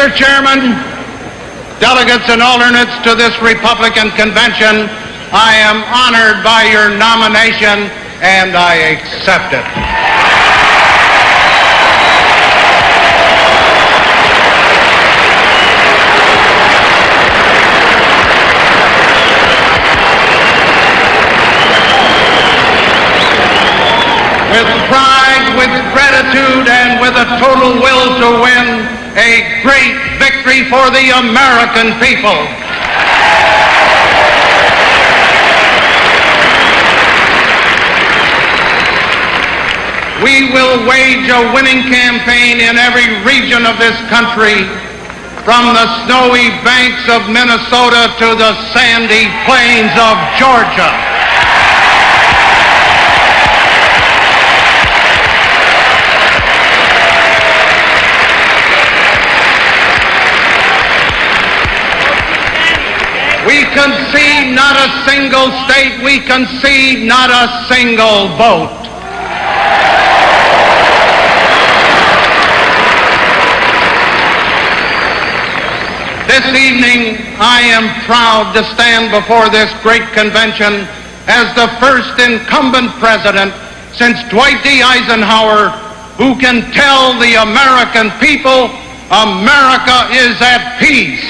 Mr. Chairman, delegates and alternates to this Republican convention, I am honored by your nomination and I accept it. With pride, with gratitude, and with a total will to win a great victory for the American people. We will wage a winning campaign in every region of this country, from the snowy banks of Minnesota to the sandy plains of Georgia. We concede not a single state. We concede not a single vote. This evening, I am proud to stand before this great convention as the first incumbent president since Dwight D. Eisenhower who can tell the American people America is at peace.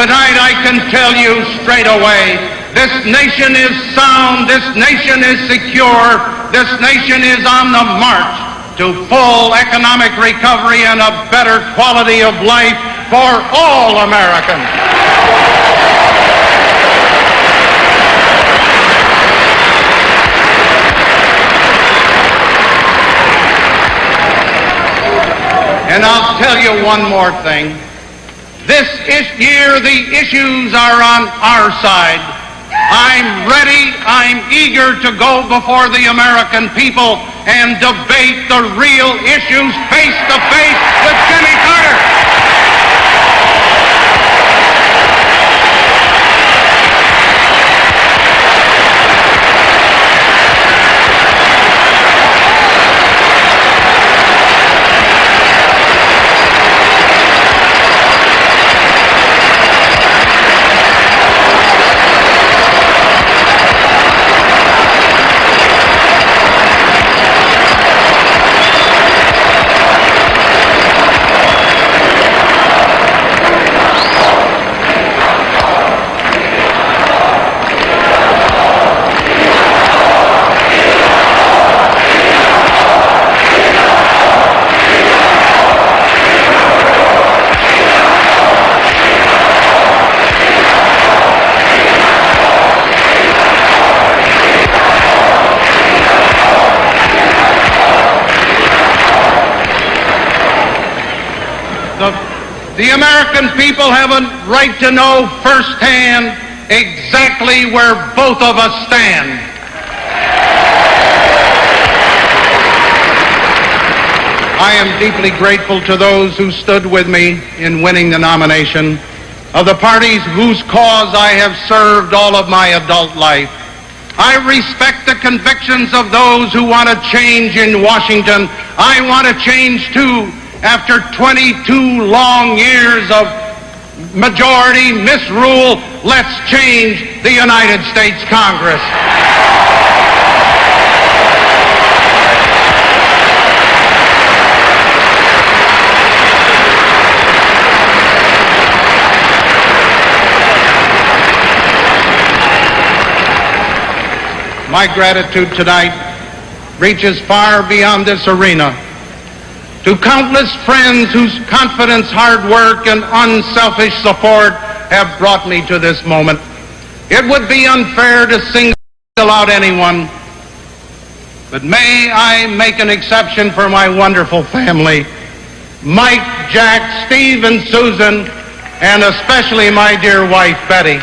Tonight I can tell you straight away, this nation is sound, this nation is secure, this nation is on the march to full economic recovery and a better quality of life for all Americans. And I'll tell you one more thing. This year, the issues are on our side. I'm ready, I'm eager to go before the American people and debate the real issues face to face with Jimmy Carter. The American people have a right to know firsthand exactly where both of us stand. I am deeply grateful to those who stood with me in winning the nomination, of the parties whose cause I have served all of my adult life. I respect the convictions of those who want to change in Washington. I want to change too. After 22 long years of majority misrule, let's change the United States Congress. My gratitude tonight reaches far beyond this arena to countless friends whose confidence, hard work, and unselfish support have brought me to this moment. It would be unfair to single out anyone, but may I make an exception for my wonderful family, Mike, Jack, Steve, and Susan, and especially my dear wife, Betty.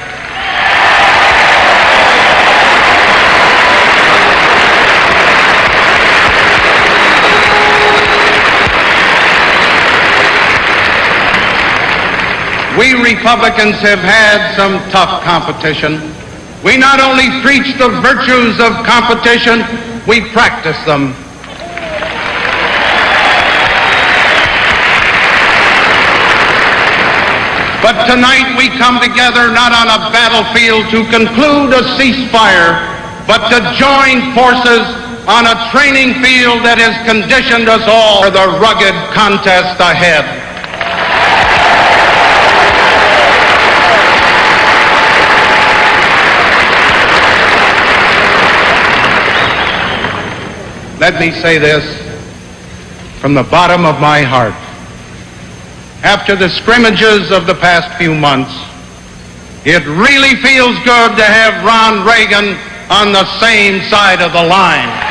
we Republicans have had some tough competition. We not only preach the virtues of competition, we practice them. But tonight we come together not on a battlefield to conclude a ceasefire, but to join forces on a training field that has conditioned us all for the rugged contest ahead. Let me say this from the bottom of my heart. After the scrimmages of the past few months, it really feels good to have Ron Reagan on the same side of the line.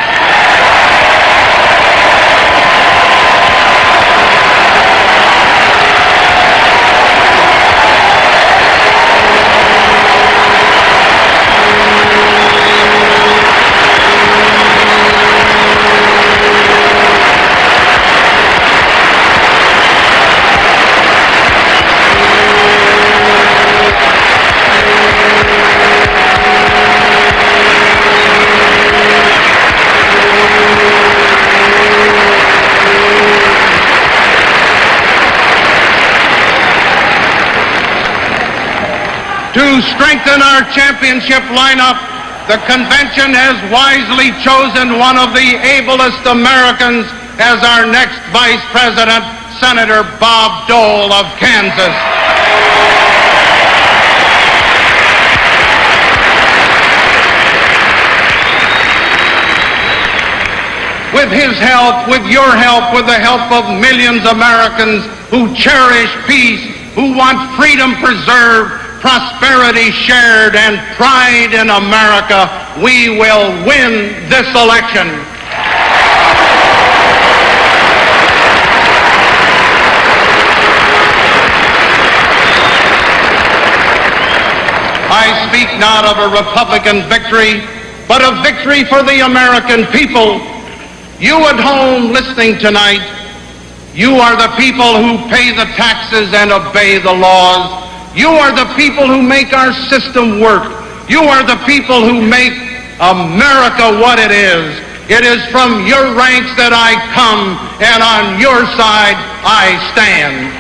To strengthen our championship lineup, the convention has wisely chosen one of the ablest Americans as our next vice president, Senator Bob Dole of Kansas. With his help, with your help, with the help of millions of Americans who cherish peace, who want freedom preserved, prosperity shared, and pride in America, we will win this election. I speak not of a Republican victory, but a victory for the American people. You at home listening tonight, you are the people who pay the taxes and obey the laws. You are the people who make our system work. You are the people who make America what it is. It is from your ranks that I come, and on your side I stand.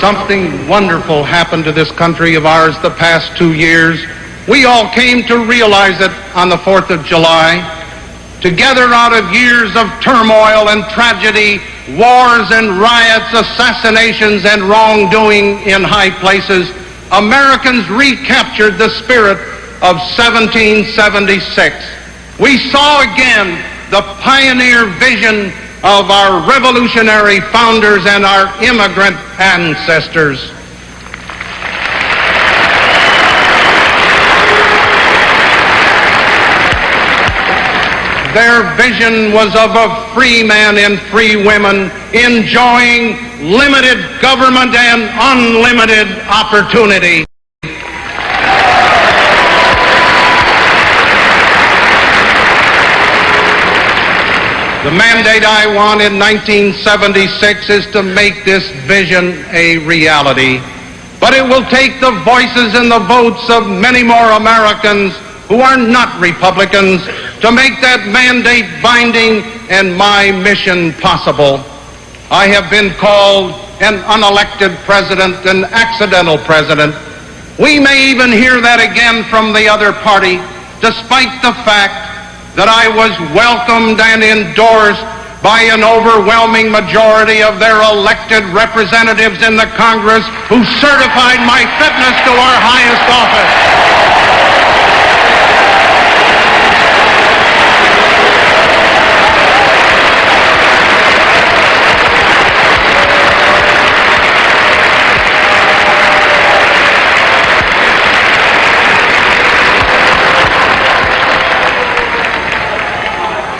Something wonderful happened to this country of ours the past 2 years. We all came to realize it on the 4th of July. Together out of years of turmoil and tragedy, wars and riots, assassinations and wrongdoing in high places, Americans recaptured the spirit of 1776. We saw again the pioneer vision of our revolutionary founders and our immigrant ancestors. Their vision was of a free man and free women enjoying limited government and unlimited opportunity. The mandate I won in 1976 is to make this vision a reality. But it will take the voices and the votes of many more Americans who are not Republicans to make that mandate binding and my mission possible. I have been called an unelected president, an accidental president. We may even hear that again from the other party, despite the fact that I was welcomed and endorsed by an overwhelming majority of their elected representatives in the Congress who certified my fitness to our highest office.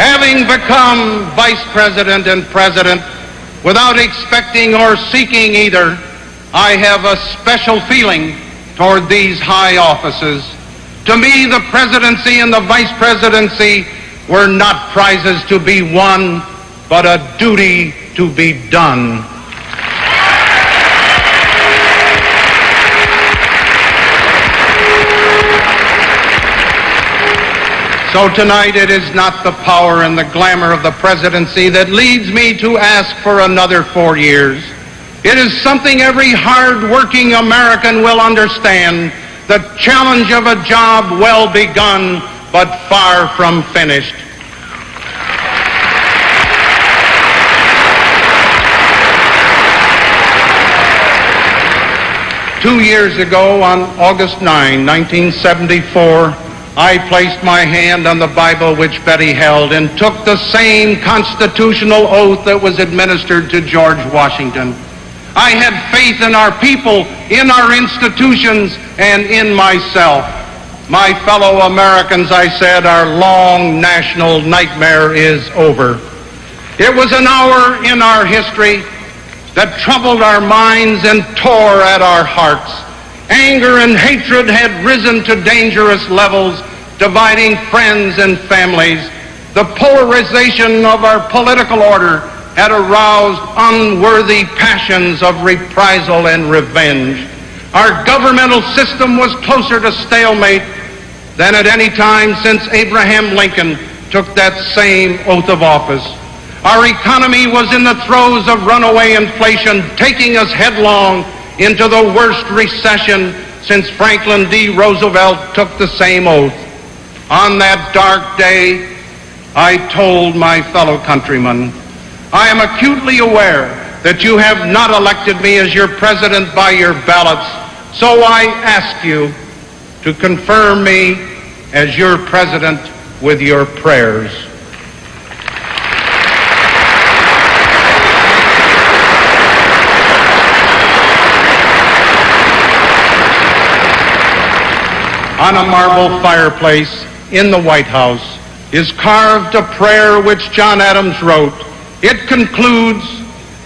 Having become vice president and president without expecting or seeking either, I have a special feeling toward these high offices. To me, the presidency and the vice presidency were not prizes to be won, but a duty to be done. So tonight it is not the power and the glamour of the presidency that leads me to ask for another 4 years. It is something every hard-working American will understand, the challenge of a job well begun but far from finished. Two years ago, on August 9, 1974, I placed my hand on the Bible which Betty held and took the same constitutional oath that was administered to George Washington. I had faith in our people, in our institutions, and in myself. My fellow Americans, I said, our long national nightmare is over. It was an hour in our history that troubled our minds and tore at our hearts. Anger and hatred had risen to dangerous levels, dividing friends and families. The polarization of our political order had aroused unworthy passions of reprisal and revenge. Our governmental system was closer to stalemate than at any time since Abraham Lincoln took that same oath of office. Our economy was in the throes of runaway inflation, taking us headlong into the worst recession since Franklin D. Roosevelt took the same oath. On that dark day, I told my fellow countrymen, I am acutely aware that you have not elected me as your president by your ballots, so I ask you to confirm me as your president with your prayers. On a marble fireplace in the White House is carved a prayer which John Adams wrote. It concludes,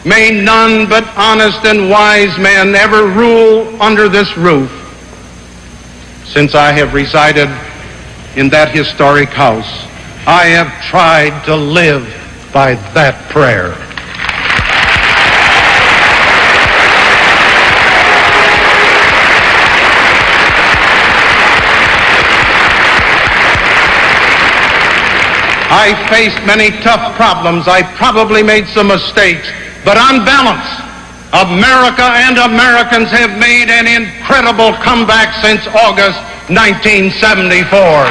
"May none but honest and wise men ever rule under this roof." Since I have resided in that historic house, I have tried to live by that prayer. I faced many tough problems. I probably made some mistakes. But on balance, America and Americans have made an incredible comeback since August 1974.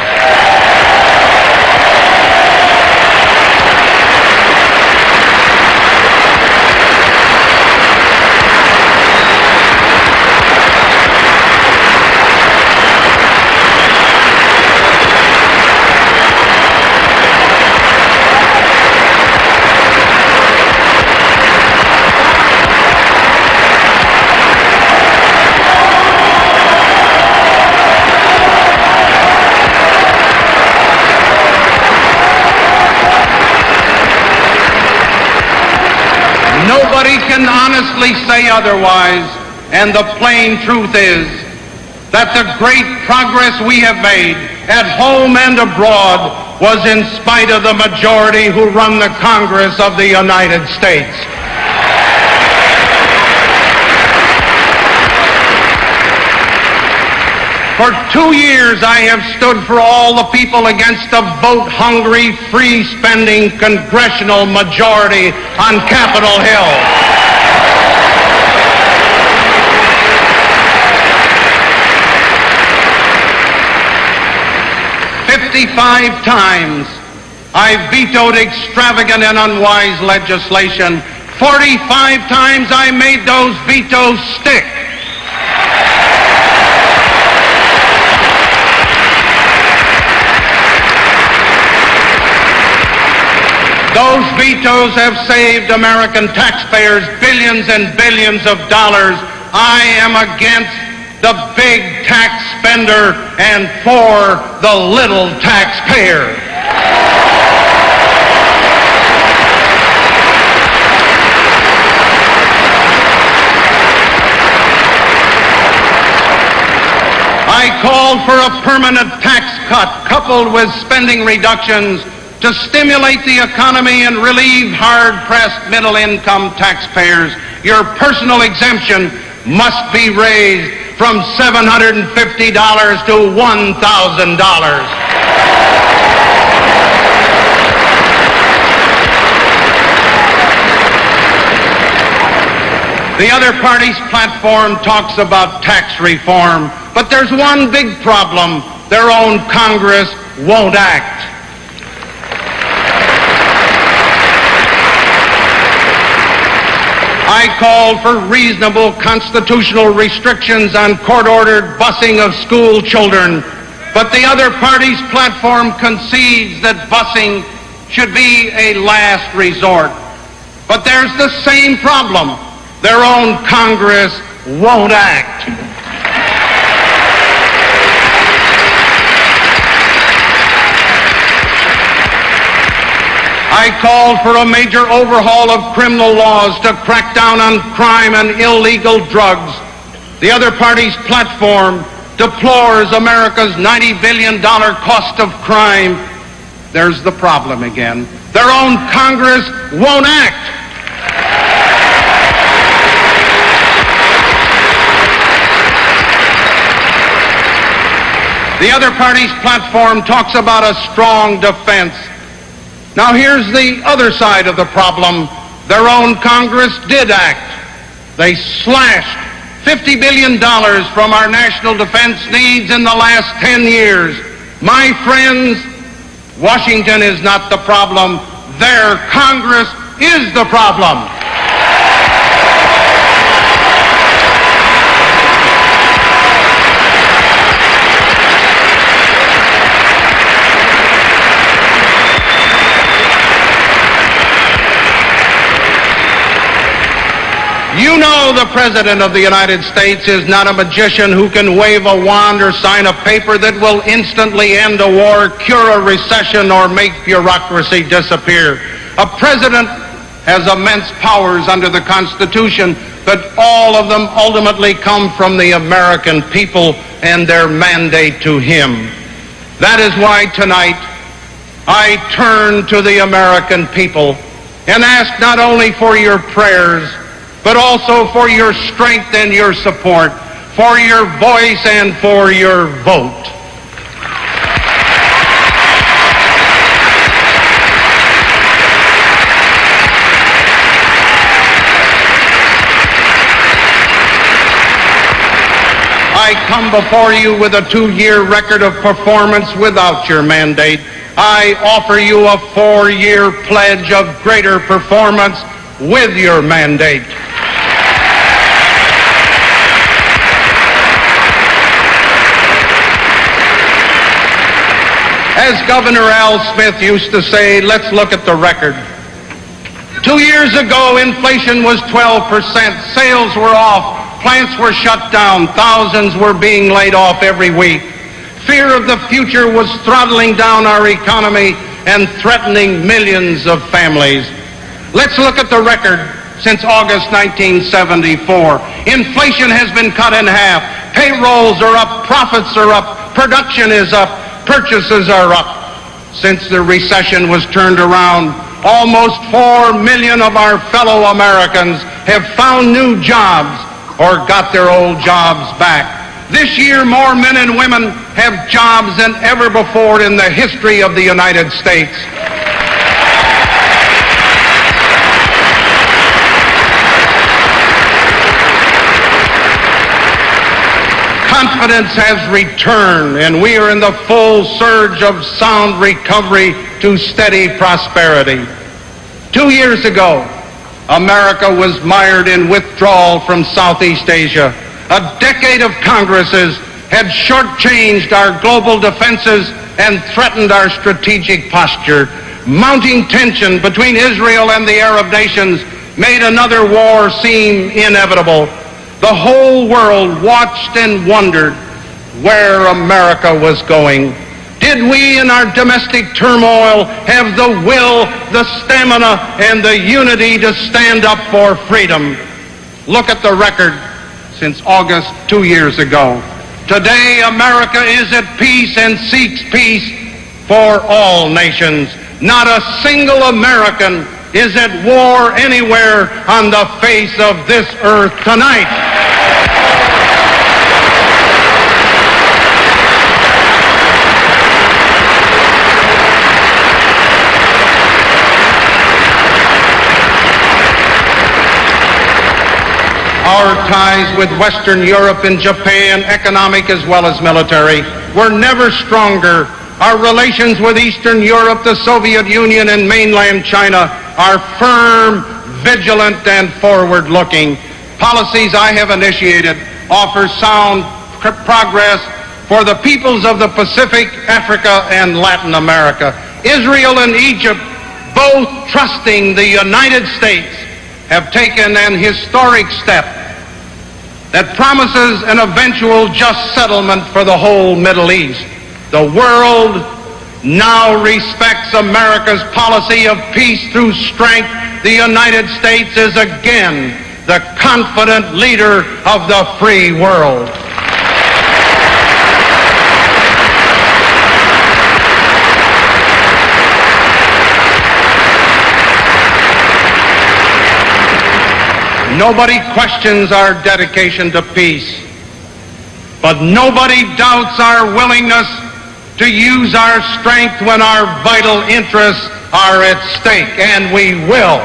Nobody can honestly say otherwise, and the plain truth is that the great progress we have made at home and abroad was in spite of the majority who run the Congress of the United States. For 2 years, I have stood for all the people against a vote-hungry, free-spending congressional majority on Capitol Hill. 55 times, I vetoed extravagant and unwise legislation. 45 times, I made those vetoes stick. Those vetoes have saved American taxpayers billions and billions of dollars. I am against the big tax spender and for the little taxpayer. I called for a permanent tax cut coupled with spending reductions to stimulate the economy and relieve hard-pressed middle-income taxpayers. Your personal exemption must be raised from $750 to $1,000. The other party's platform talks about tax reform, but there's one big problem. Their own Congress won't act. I called for reasonable constitutional restrictions on court-ordered busing of school children, but the other party's platform concedes that busing should be a last resort. But there's the same problem. Their own Congress won't act. I called for a major overhaul of criminal laws to crack down on crime and illegal drugs. The other party's platform deplores America's $90 billion cost of crime. There's the problem again. Their own Congress won't act. The other party's platform talks about a strong defense. Now here's the other side of the problem. Their own Congress did act. They slashed $50 billion from our national defense needs in the last 10 years. My friends, Washington is not the problem. Their Congress is the problem. You know the President of the United States is not a magician who can wave a wand or sign a paper that will instantly end a war, cure a recession, or make bureaucracy disappear. A president has immense powers under the Constitution, but all of them ultimately come from the American people and their mandate to him. That is why tonight I turn to the American people and ask not only for your prayers, but also for your strength and your support, for your voice and for your vote. I come before you with a 2-year record of performance without your mandate. I offer you a 4-year pledge of greater performance with your mandate. As Governor Al Smith used to say, let's look at the record. 2 years ago, inflation was 12%. Sales were off. Plants were shut down. Thousands were being laid off every week. Fear of the future was throttling down our economy and threatening millions of families. Let's look at the record since August 1974. Inflation has been cut in half. Payrolls are up. Profits are up. Production is up. Purchases are up. Since the recession was turned around, almost 4 million of our fellow Americans have found new jobs or got their old jobs back. This year, more men and women have jobs than ever before in the history of the United States. Confidence has returned, and we are in the full surge of sound recovery to steady prosperity. 2 years ago, America was mired in withdrawal from Southeast Asia. A decade of Congresses had shortchanged our global defenses and threatened our strategic posture. Mounting tension between Israel and the Arab nations made another war seem inevitable. The whole world watched and wondered where America was going. Did we in our domestic turmoil have the will, the stamina, and the unity to stand up for freedom? Look at the record since August 2 years ago. Today, America is at peace and seeks peace for all nations. Not a single American is at war anywhere on the face of this earth tonight. Our ties with Western Europe and Japan, economic as well as military, were never stronger. Our relations with Eastern Europe, the Soviet Union, and mainland China are firm, vigilant, and forward-looking. Policies I have initiated offer sound progress for the peoples of the Pacific, Africa, and Latin America. Israel and Egypt, both trusting the United States, have taken an historic step that promises an eventual just settlement for the whole Middle East. The world now respects America's policy of peace through strength. The United States is again the confident leader of the free world. Nobody questions our dedication to peace, but nobody doubts our willingness to use our strength when our vital interests are at stake, and we will.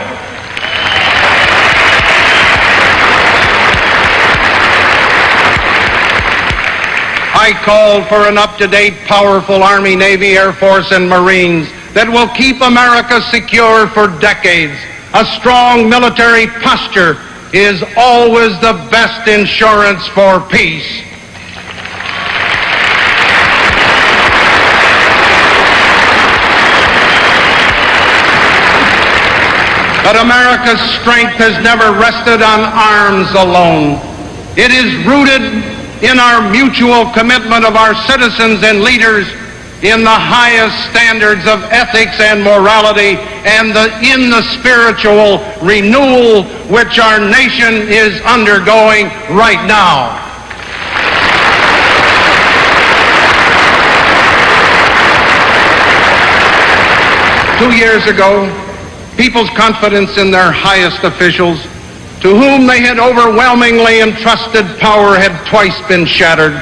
I called for an up-to-date, powerful Army, Navy, Air Force, and Marines that will keep America secure for decades. A strong military posture is always the best insurance for peace. But America's strength has never rested on arms alone. It is rooted in our mutual commitment of our citizens and leaders in the highest standards of ethics and morality, and in the spiritual renewal which our nation is undergoing right now. Two years ago, people's confidence in their highest officials, to whom they had overwhelmingly entrusted power, had twice been shattered.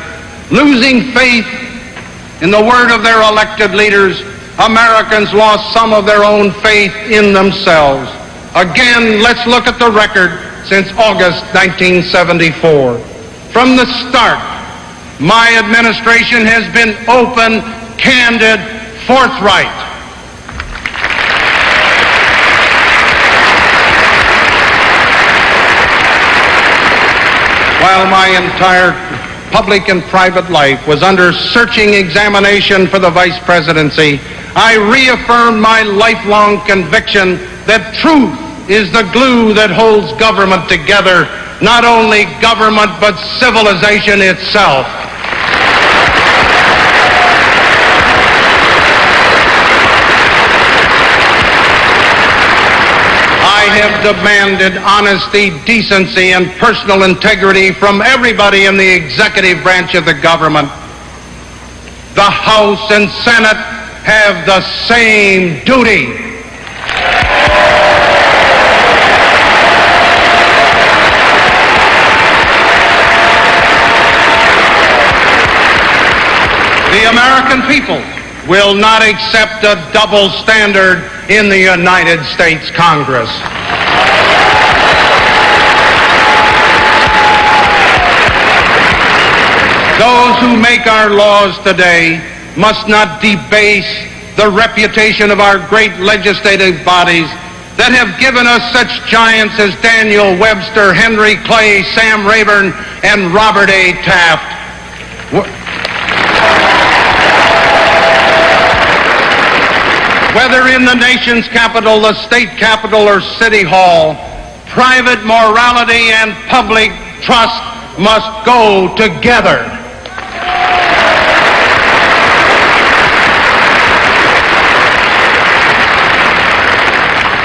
Losing faith in the word of their elected leaders, Americans lost some of their own faith in themselves. Again, let's look at the record since August 1974. From the start, my administration has been open, candid, forthright. While my entire public and private life was under searching examination for the vice presidency, I reaffirmed my lifelong conviction that truth is the glue that holds government together, not only government but civilization itself. I have demanded honesty, decency, and personal integrity from everybody in the executive branch of the government. The House and Senate have the same duty. The American people will not accept a double standard in the United States Congress. Those who make our laws today must not debase the reputation of our great legislative bodies that have given us such giants as Daniel Webster, Henry Clay, Sam Rayburn, and Robert A. Taft. Whether in the nation's capital, the state capitol, or city hall, private morality and public trust must go together.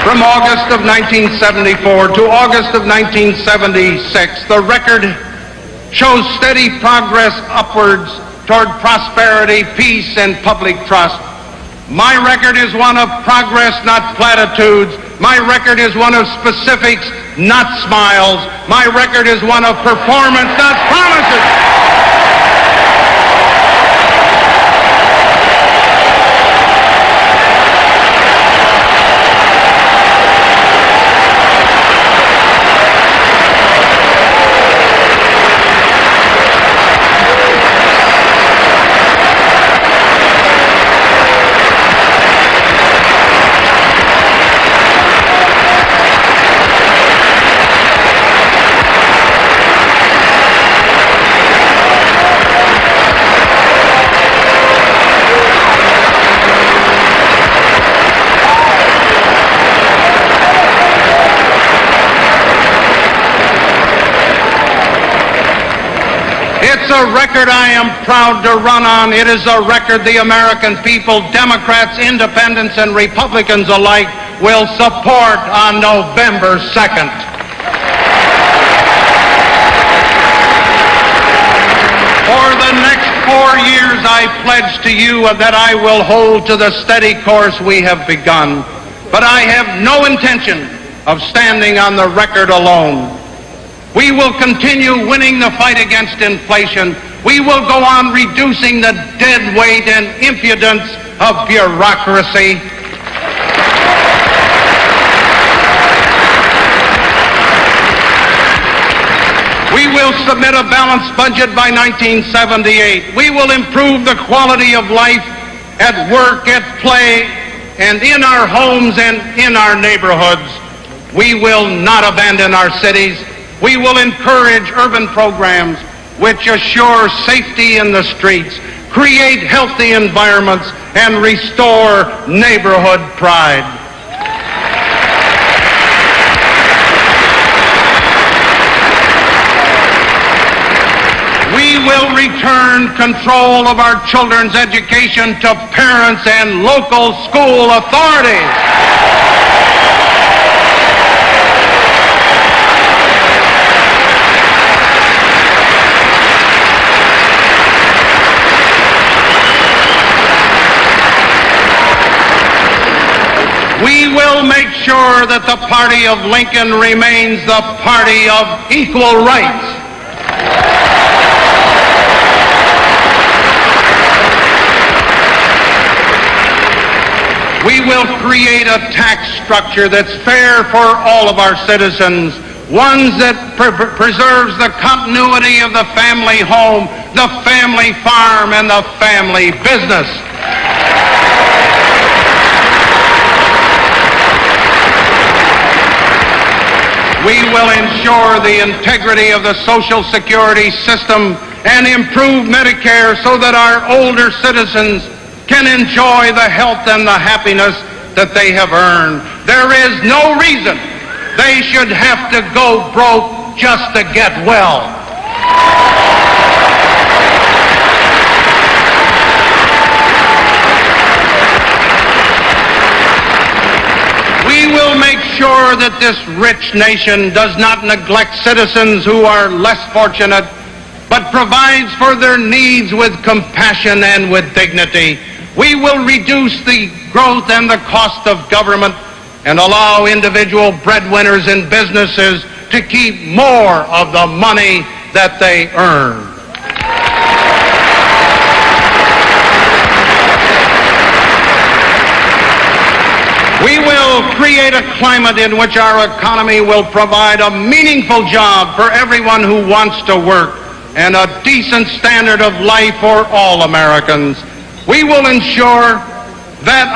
From August of 1974 to August of 1976, the record shows steady progress upwards toward prosperity, peace, and public trust. My record is one of progress, not platitudes. My record is one of specifics, not smiles. My record is one of performance, not promises. It's a record I am proud to run on. It is a record the American people, Democrats, Independents, and Republicans alike, will support on November 2nd. For the next 4 years, I pledge to you that I will hold to the steady course we have begun. But I have no intention of standing on the record alone. We will continue winning the fight against inflation. We will go on reducing the dead weight and impudence of bureaucracy. We will submit a balanced budget by 1978. We will improve the quality of life at work, at play, and in our homes and in our neighborhoods. We will not abandon our cities. We will encourage urban programs which assure safety in the streets, create healthy environments, and restore neighborhood pride. We will return control of our children's education to parents and local school authorities. We will make sure that the party of Lincoln remains the party of equal rights. We will create a tax structure that's fair for all of our citizens, ones that preserves the continuity of the family home, the family farm, and the family business. We will ensure the integrity of the Social Security system and improve Medicare so that our older citizens can enjoy the health and the happiness that they have earned. There is no reason they should have to go broke just to get well. We will make sure that this rich nation does not neglect citizens who are less fortunate, but provides for their needs with compassion and with dignity. We will reduce the growth and the cost of government and allow individual breadwinners and businesses to keep more of the money that they earn. We will create a climate in which our economy will provide a meaningful job for everyone who wants to work and a decent standard of life for all Americans. We will ensure that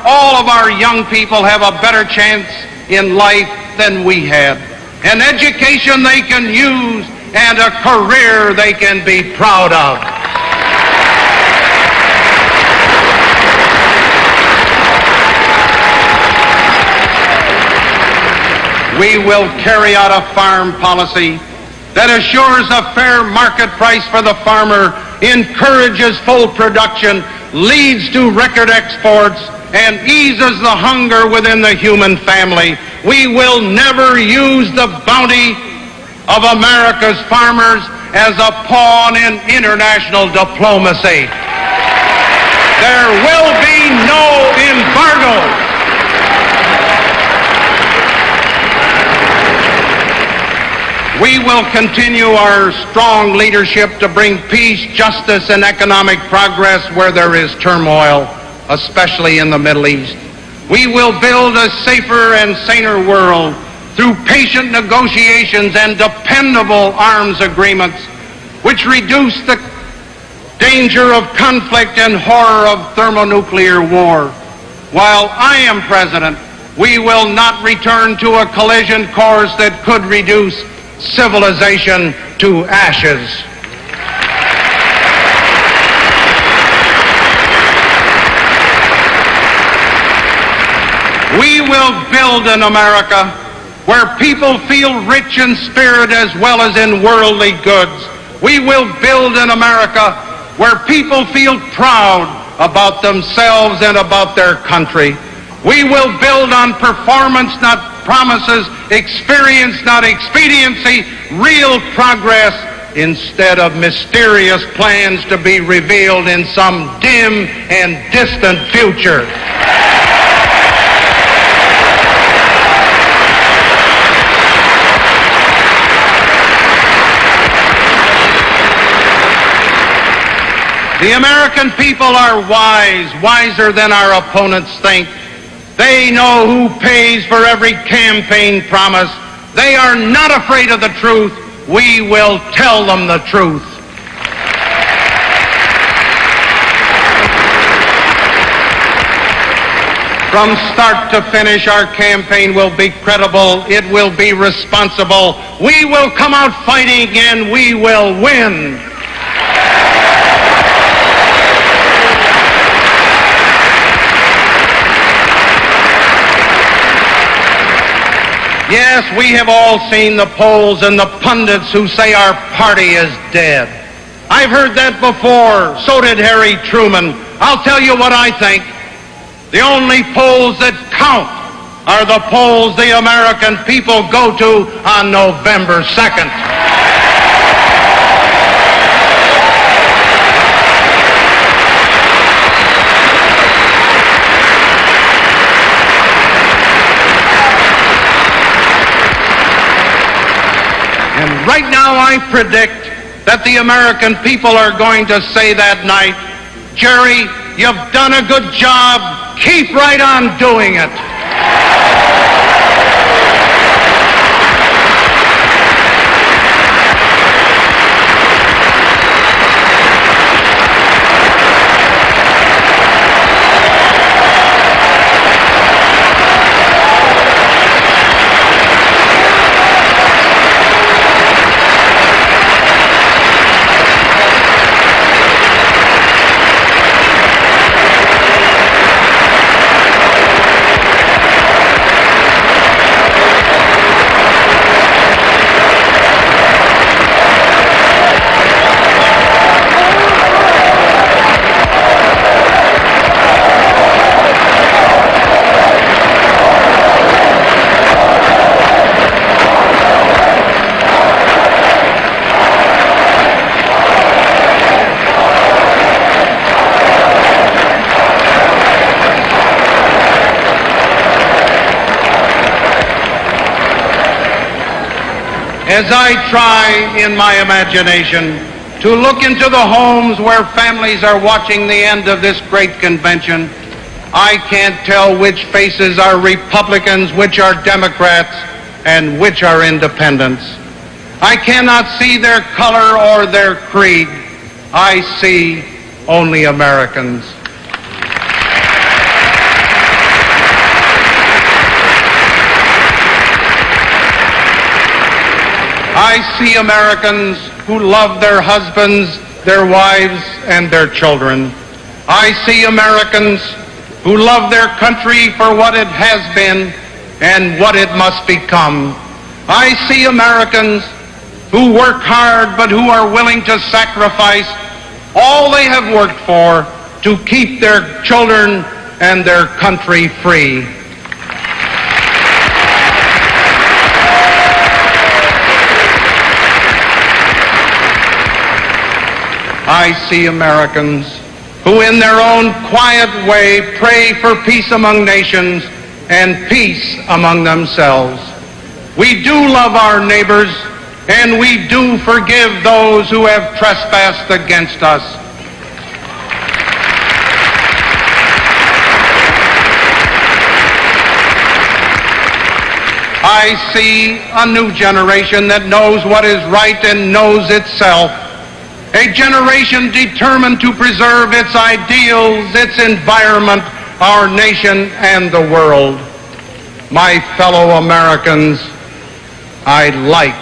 all of our young people have a better chance in life than we had, an education they can use and a career they can be proud of. We will carry out a farm policy that assures a fair market price for the farmer, encourages full production, leads to record exports, and eases the hunger within the human family. We will never use the bounty of America's farmers as a pawn in international diplomacy. There will be no embargo. We will continue our strong leadership to bring peace, justice, and economic progress where there is turmoil, especially in the Middle East. We will build a safer and saner world through patient negotiations and dependable arms agreements, which reduce the danger of conflict and horror of thermonuclear war. While I am president, we will not return to a collision course that could reduce civilization to ashes. We will build an America where people feel rich in spirit as well as in worldly goods. We will build an America where people feel proud about themselves and about their country. We will build on performance, not promises, experience, not expediency, real progress instead of mysterious plans to be revealed in some dim and distant future. The American people are wise, wiser than our opponents think. They know who pays for every campaign promise. They are not afraid of the truth. We will tell them the truth. From start to finish, our campaign will be credible. It will be responsible. We will come out fighting and we will win. Yes, we have all seen the polls and the pundits who say our party is dead. I've heard that before. So did Harry Truman. I'll tell you what I think. The only polls that count are the polls the American people go to on November 2nd. And right now I predict that the American people are going to say that night, Jerry, you've done a good job. Keep right on doing it. As I try in my imagination to look into the homes where families are watching the end of this great convention, I can't tell which faces are Republicans, which are Democrats, and which are independents. I cannot see their color or their creed. I see only Americans. I see Americans who love their husbands, their wives, and their children. I see Americans who love their country for what it has been and what it must become. I see Americans who work hard but who are willing to sacrifice all they have worked for to keep their children and their country free. I see Americans who in their own quiet way pray for peace among nations and peace among themselves. We do love our neighbors, and we do forgive those who have trespassed against us. I see a new generation that knows what is right and knows itself. A generation determined to preserve its ideals, its environment, our nation, and the world. My fellow Americans, I like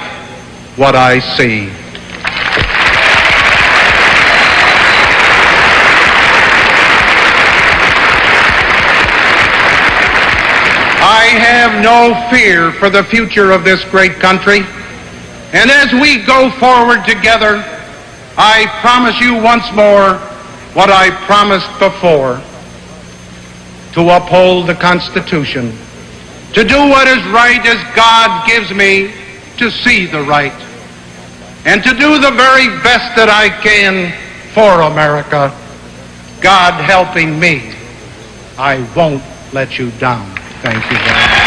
what I see. I have no fear for the future of this great country. And as we go forward together, I promise you once more what I promised before: to uphold the Constitution, to do what is right as God gives me to see the right, and to do the very best that I can for America. God helping me, I won't let you down. Thank you very much.